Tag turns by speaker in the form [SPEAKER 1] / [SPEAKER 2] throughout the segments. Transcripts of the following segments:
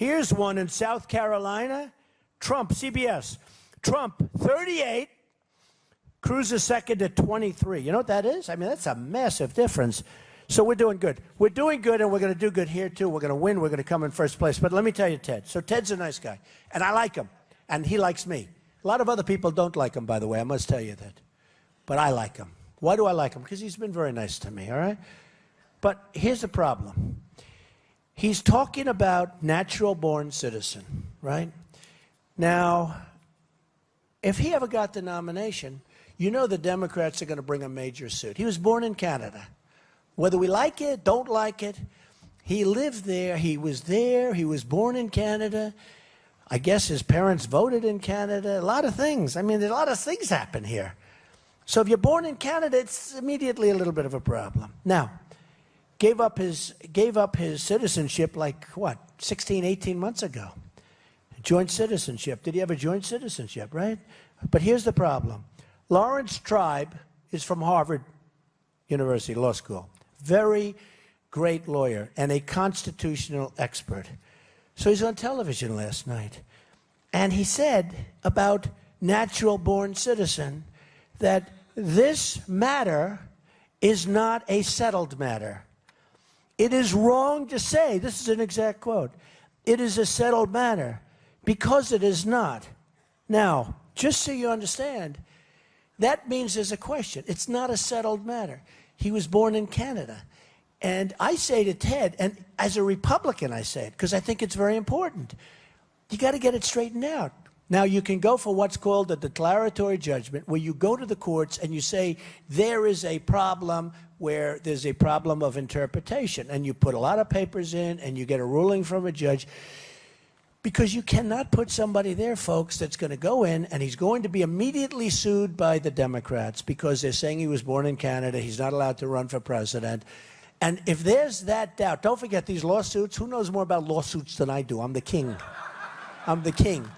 [SPEAKER 1] Here's one in South Carolina. Trump, CBS. Trump, 38. Cruz is second at 23. You know what that is? I mean, that's a massive difference. So we're doing good. We're doing good, and we're going to do good here, too. We're going to win. We're going to come in first place. But let me tell you, Ted. So Ted's a nice guy, and I like him, and he likes me. A lot of other people don't like him, by the way. I must tell you that. But I like him. Why do I like him? Because he's been very nice to me, all right? But here's the problem. He's talking about natural-born citizen, right? Now, if he ever got the nomination, you know the Democrats are going to bring a major suit. He was born in Canada. Whether we like it, don't like it, he lived there, he was born in Canada. I guess his parents voted in Canada, a lot of things. I mean, a lot of things happen here. So if you're born in Canada, it's immediately a little bit of a problem. Now, gave up his citizenship like, what, 16, 18 months ago. Joint citizenship. Did he have a joint citizenship, right? But here's the problem. Lawrence Tribe is from Harvard University Law School. Very great lawyer and a constitutional expert. So he's on television last night. And he said about natural-born citizen that this matter is not a settled matter. It is wrong to say, this is an exact quote, it is a settled matter, because it is not. Now, just so you understand, that means there's a question. It's not a settled matter. He was born in Canada. And I say to Ted, and as a Republican I say it, because I think it's very important, you got to get it straightened out. Now, you can go for what's called a declaratory judgment, where you go to the courts and you say there is a problem where there's a problem of interpretation. And you put a lot of papers in and you get a ruling from a judge. Because you cannot put somebody there, folks, that's going to go in and he's going to be immediately sued by the Democrats because they're saying he was born in Canada, he's not allowed to run for president. And if there's that doubt, don't forget these lawsuits. Who knows more about lawsuits than I do? I'm the king. I'm the king.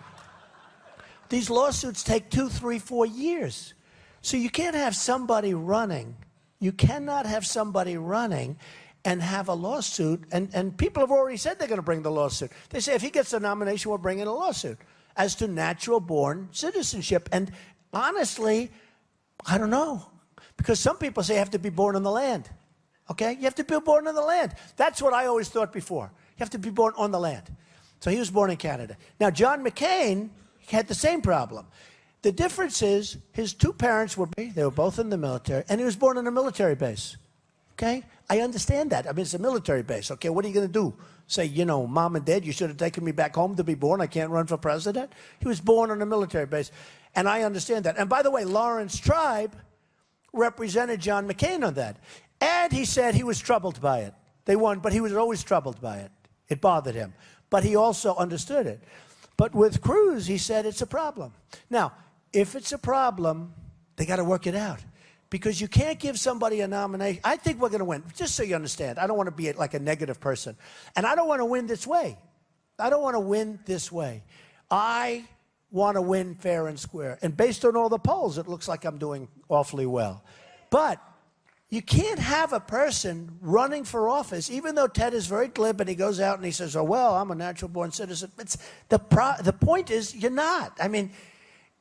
[SPEAKER 1] These lawsuits take 2, 3, 4 years. So you can't have somebody running. You cannot have somebody running and have a lawsuit, and people have already said they're going to bring the lawsuit. They say if he gets the nomination, we'll bring in a lawsuit as to natural-born citizenship. And honestly, I don't know, because some people say you have to be born on the land, okay? You have to be born on the land. That's what I always thought before. You have to be born on the land. So he was born in Canada. Now, John McCain had the same problem. The difference is his two parents they were both in the military, and he was born on a military base, okay? I understand that. I mean, it's a military base. Okay, what are you going to do? Say, you know, Mom and Dad, you should have taken me back home to be born. I can't run for president. He was born on a military base. And I understand that. And by the way, Lawrence Tribe represented John McCain on that. And he said he was troubled by it. They won, but he was always troubled by it. It bothered him. But he also understood it. But with Cruz, he said it's a problem. Now, if it's a problem, they got to work it out. Because you can't give somebody a nomination. I think we're going to win, just so you understand. I don't want to be like a negative person. And I don't want to win this way. I don't want to win this way. I want to win fair and square. And based on all the polls, it looks like I'm doing awfully well. But you can't have a person running for office, even though Ted is very glib and he goes out and he says, oh, well, I'm a natural-born citizen. The point is you're not. I mean,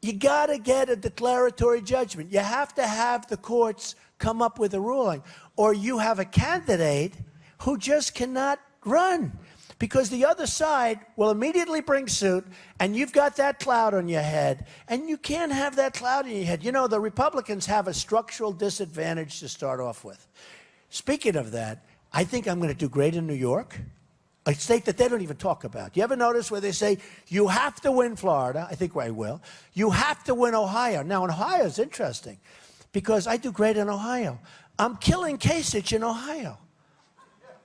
[SPEAKER 1] you got to get a declaratory judgment. You have to have the courts come up with a ruling. Or you have a candidate who just cannot run. Because the other side will immediately bring suit, and you've got that cloud on your head, and you can't have that cloud on your head. You know, the Republicans have a structural disadvantage to start off with. Speaking of that, I think I'm going to do great in New York. A state that they don't even talk about. You ever notice where they say, you have to win Florida? I think I will. You have to win Ohio. Now, Ohio is interesting because I do great in Ohio. I'm killing Kasich in Ohio.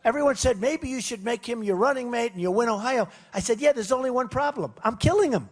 [SPEAKER 1] Everyone said, maybe you should make him your running mate and you'll win Ohio. I said, yeah, there's only one problem. I'm killing him.